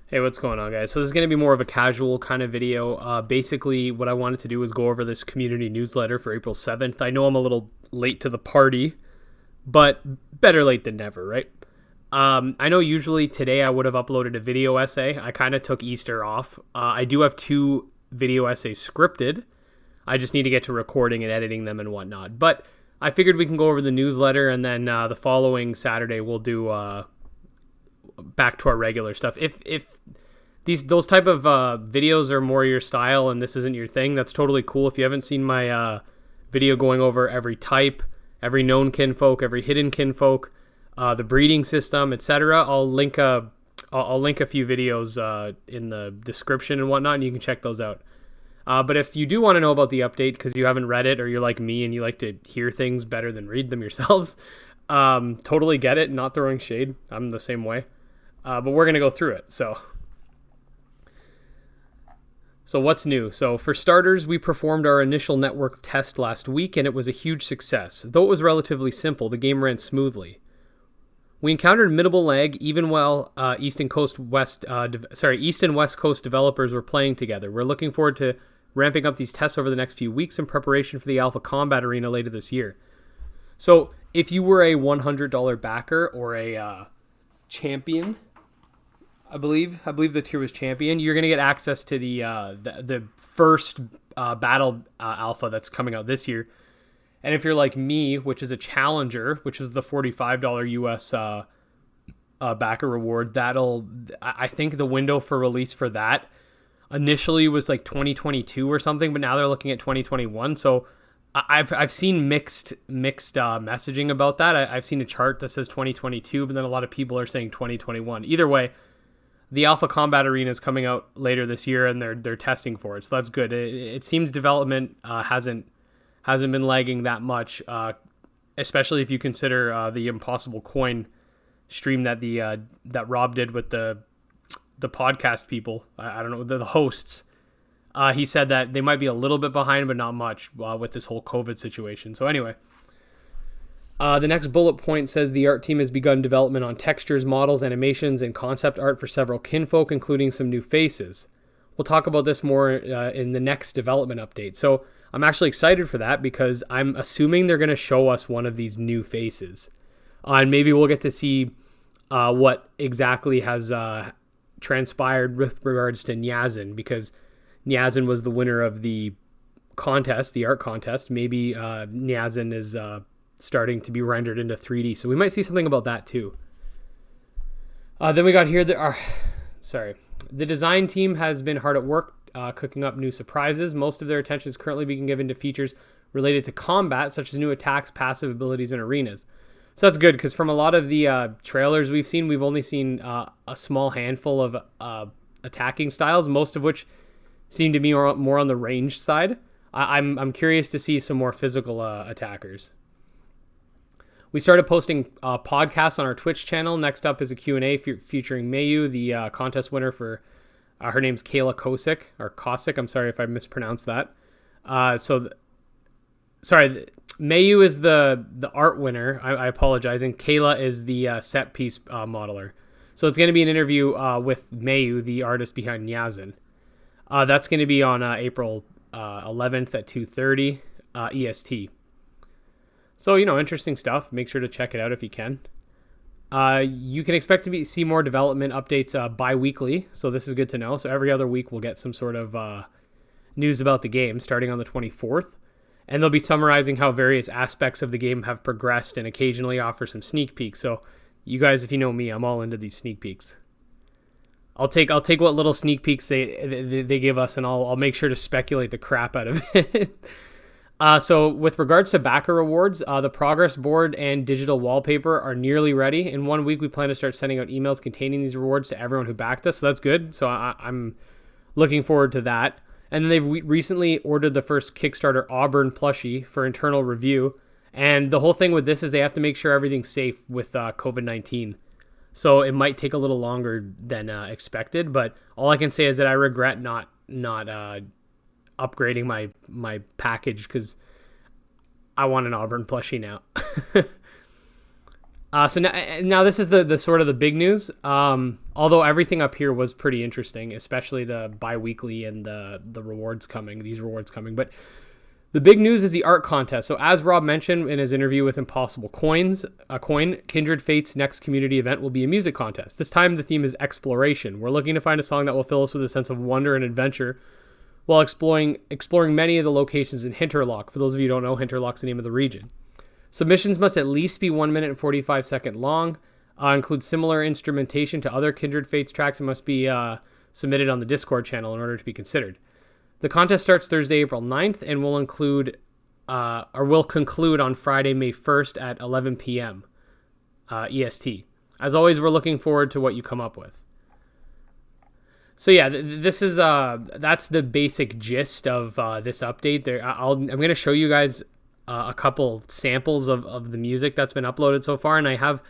Hey, what's going on, guys? So this is going to be more of a casual kind of video. Basically, what I wanted to do was go over this community newsletter for April 7th. I know I'm a little late to the party, but better late than never, right? I know usually today I would have uploaded a video essay. I kind of took Easter off. I do have 2 video essays scripted. I just need to get to recording and editing them and whatnot. But I figured we can go over the newsletter, and then the following Saturday we'll do back to our regular stuff. If those type of videos are more your style and this isn't your thing, that's totally cool. If you haven't seen my video going over every type, every known kinfolk, every hidden kinfolk, the breeding system, etc., I'll link a few videos in the description and whatnot, and you can check those out. But if you do want to know about the update because you haven't read it, or you're like me and you like to hear things better than read them yourselves, totally get it. Not throwing shade. I'm the same way. But we're going to go through it. So what's new? So for starters, we performed our initial network test last week, and it was a huge success. Though it was relatively simple, the game ran smoothly. We encountered minimal lag even while East and West Coast developers were playing together. We're looking forward to ramping up these tests over the next few weeks in preparation for the Alpha Combat Arena later this year. So if you were a $100 backer or a champion, I believe the tier was champion, you're going to get access to the first battle alpha that's coming out this year. And if you're like me, which is a challenger, which is the $45 US backer reward, I think the window for release for that initially was like 2022 or something, but now they're looking at 2021. So I've seen mixed messaging about that. I've seen a chart that says 2022, but then a lot of people are saying 2021. Either way, the Alpha Combat Arena is coming out later this year, and they're testing for it, so that's good. It seems development hasn't been lagging that much, especially if you consider the Impossible Coin stream that Rob did with the podcast people. I don't know, the hosts. He said that they might be a little bit behind, but not much with this whole COVID situation. So anyway, the next bullet point says the art team has begun development on textures, models, animations, and concept art for several kinfolk, including some new faces. We'll talk about this more in the next development update. So I'm actually excited for that because I'm assuming they're going to show us one of these new faces. And maybe we'll get to see what exactly has transpired with regards to Nyazin, because Nyazin was the winner of the contest, the art contest. Maybe Nyazin is starting to be rendered into 3D. So we might see something about that too. Then we got here the design team has been hard at work cooking up new surprises. Most of their attention is currently being given to features related to combat, such as new attacks, passive abilities, and arenas. So that's good, because from a lot of the trailers we've only seen a small handful of attacking styles, most of which seem to be more on the range side. I'm curious to see some more physical attackers. We started posting podcasts on our Twitch channel. Next up is a Q&A featuring Mayu, the contest winner for her name's a.k.a. Kosick. I'm sorry if I mispronounced that. Mayu is the art winner. I apologize. And Kayla is the set piece modeler. So it's going to be an interview with Mayu, the artist behind Nyazin. That's going to be on April 11th at 2:30 EST. So, interesting stuff. Make sure to check it out if you can. You can expect to see more development updates bi-weekly, so this is good to know. So every other week we'll get some sort of news about the game starting on the 24th. And they'll be summarizing how various aspects of the game have progressed and occasionally offer some sneak peeks. So you guys, if you know me, I'm all into these sneak peeks. I'll take what little sneak peeks they give us, and I'll make sure to speculate the crap out of it. So with regards to backer rewards, the progress board and digital wallpaper are nearly ready. In 1 week, we plan to start sending out emails containing these rewards to everyone who backed us. So that's good. So I'm looking forward to that. And then they've recently ordered the first Kickstarter Auburn plushie for internal review. And the whole thing with this is they have to make sure everything's safe with COVID-19. So it might take a little longer than expected. But all I can say is that I regret not upgrading my package, because I want an Auburn plushie now. So now this is the sort of the big news. Although everything up here was pretty interesting, especially the bi-weekly and the rewards coming, these rewards coming. But the big news is the art contest. So as Rob mentioned in his interview with Impossible Coins, Kindred Fates' next community event will be a music contest. This time the theme is exploration. We're looking to find a song that will fill us with a sense of wonder and adventure while exploring many of the locations in Hinterlock. For those of you who don't know, Hinterlock's the name of the region. Submissions must at least be 1 minute and 45 seconds long, include similar instrumentation to other Kindred Fates tracks, and must be submitted on the Discord channel in order to be considered. The contest starts Thursday, April 9th, and will conclude on Friday, May 1st at 11 p.m. EST. As always, we're looking forward to what you come up with. So yeah, this is that's the basic gist of this update. I'm going to show you guys a couple samples of the music that's been uploaded so far, and I have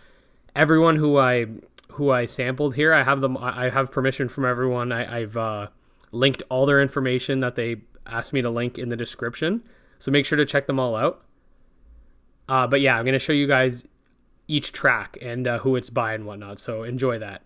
everyone who I sampled here. I have permission from everyone. I've linked all their information that they asked me to link in the description, so make sure to check them all out. But yeah, I'm going to show you guys each track and who it's by and whatnot, so enjoy that.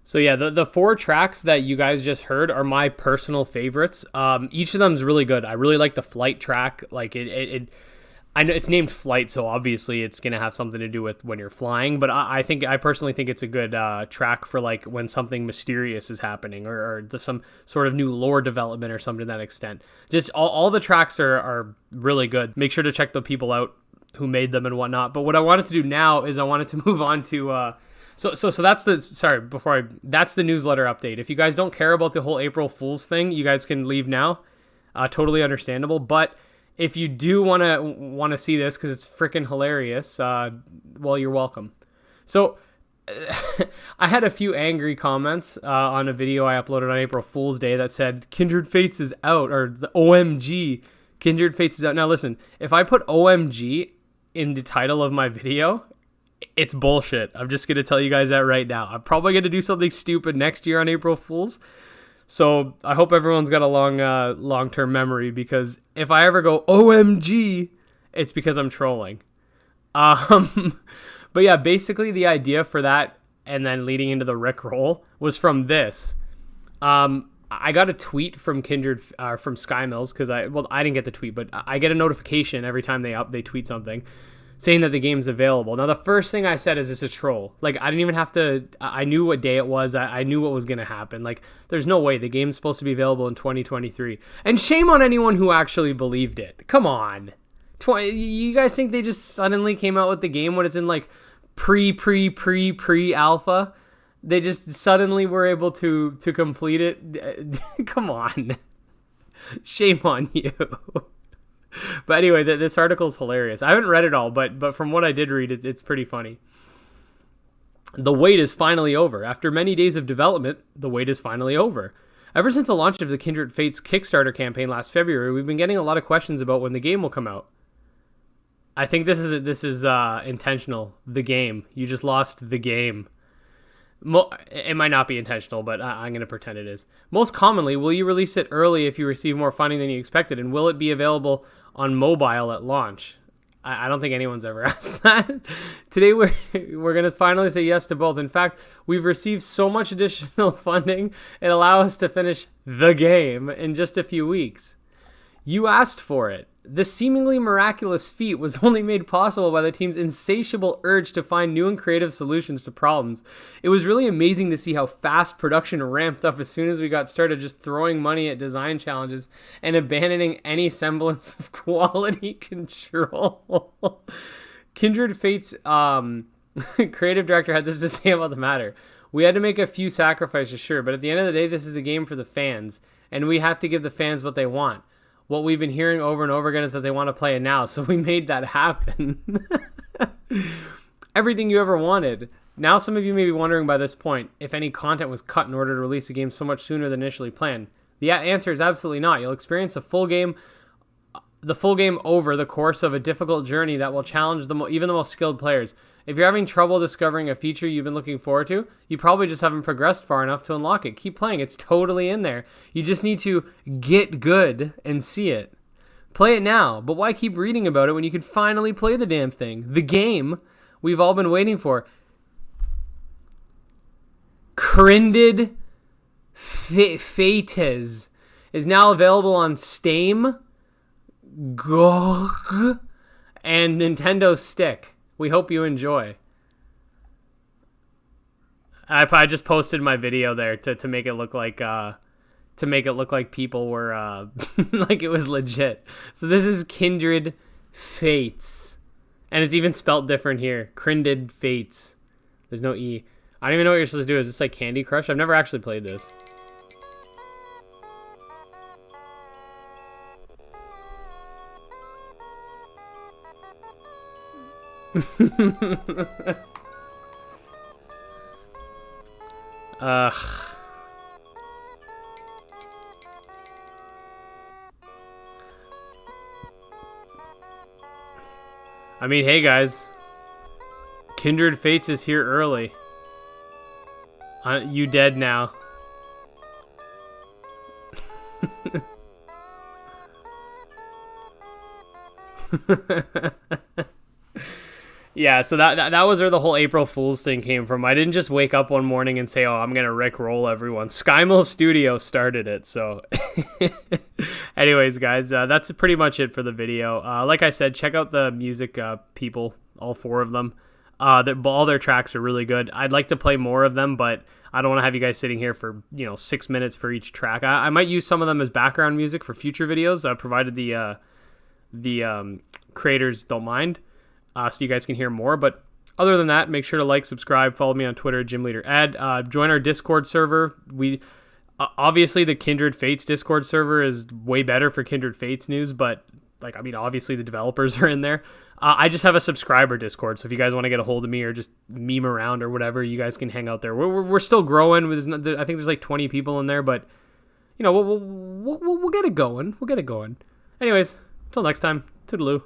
So yeah, the 4 tracks that you guys just heard are my personal favorites. Each of them is really good. I really like the flight track. Like I know it's named Flight, so obviously it's gonna have something to do with when you're flying. But I personally think it's a good track for like when something mysterious is happening or some sort of new lore development or something to that extent. Just all the tracks are really good. Make sure to check the people out who made them and whatnot. But what I wanted to do now is I wanted to move on to. So that's that's the newsletter update. If you guys don't care about the whole April Fool's thing, you guys can leave now. Totally understandable. But if you do want to see this because it's freaking hilarious, well, you're welcome. So I had a few angry comments on a video I uploaded on April Fool's Day that said Kindred Fates is out, or the OMG, Kindred Fates is out. Now listen, if I put OMG in the title of my video, it's bullshit. I'm just going to tell you guys that right now. I'm probably going to do something stupid next year on April Fool's. So I hope everyone's got a long-term memory, because if I ever go OMG, it's because I'm trolling. But yeah, basically the idea for that and then leading into the Rickroll was from this. I got a tweet from from Skymills, because I didn't get the tweet, but I get a notification every time they tweet something saying that the game's available. Now, the first thing I said is, this is a troll. Like, I didn't even have to, I knew what day it was. I knew what was going to happen. Like, there's no way the game's supposed to be available in 2023. And shame on anyone who actually believed it. Come on. You guys think they just suddenly came out with the game when it's in like pre-alpha? They just suddenly were able to complete it? Come on. Shame on you. But anyway, this article is hilarious. I haven't read it all, but from what I did read, it's pretty funny. The wait is finally over. After many days of development, the wait is finally over. Ever since the launch of the Kindred Fates Kickstarter campaign last February, we've been getting a lot of questions about when the game will come out. I think this is intentional. The game. You just lost the game. It might not be intentional, but I'm going to pretend it is. Most commonly, will you release it early if you receive more funding than you expected? And will it be available on mobile at launch? I don't think anyone's ever asked that. Today, we're going to finally say yes to both. In fact, we've received so much additional funding, it allows us to finish the game in just a few weeks. You asked for it. This seemingly miraculous feat was only made possible by the team's insatiable urge to find new and creative solutions to problems. It was really amazing to see how fast production ramped up as soon as we got started, just throwing money at design challenges and abandoning any semblance of quality control. Kindred Fates creative director had this to say about the matter. We had to make a few sacrifices, sure, but at the end of the day, this is a game for the fans, and we have to give the fans what they want. What we've been hearing over and over again is that they want to play it now, so we made that happen. Everything you ever wanted. Now some of you may be wondering by this point if any content was cut in order to release the game so much sooner than initially planned. The answer is absolutely not. You'll experience the full game over the course of a difficult journey that will challenge even the most skilled players. If you're having trouble discovering a feature you've been looking forward to, you probably just haven't progressed far enough to unlock it. Keep playing. It's totally in there. You just need to get good and see it. Play it now, but why keep reading about it when you can finally play the damn thing? The game we've all been waiting for. Kindred Fates is now available on Steam, GOG, and Nintendo Stick. We hope you enjoy. I just posted my video there to make it look like people were like it was legit. So this is Kindred Fates, and it's even spelt different here. Kindred Fates. There's no E. I don't even know what you're supposed to do. Is this like Candy Crush? I've never actually played this. I mean, hey guys, Kindred Fates is here early. You dead now. Yeah, so that was where the whole April Fool's thing came from. I didn't just wake up one morning and say, oh, I'm going to rickroll everyone. Skymill Studio started it, so... Anyways, guys, that's pretty much it for the video. Like I said, check out the music people, all four of them. All their tracks are really good. I'd like to play more of them, but I don't want to have you guys sitting here for 6 minutes for each track. I might use some of them as background music for future videos, provided the creators don't mind. So you guys can hear more. But other than that, make sure to like, subscribe, follow me on Twitter, GymLeaderEd. Join our Discord server. We obviously the Kindred Fates Discord server is way better for Kindred Fates news, but obviously the developers are in there. I just have a subscriber Discord, so if you guys want to get a hold of me or just meme around or whatever, you guys can hang out there. We're still growing. I think there's like 20 people in there, but we'll get it going. We'll get it going. Anyways, until next time, toodaloo.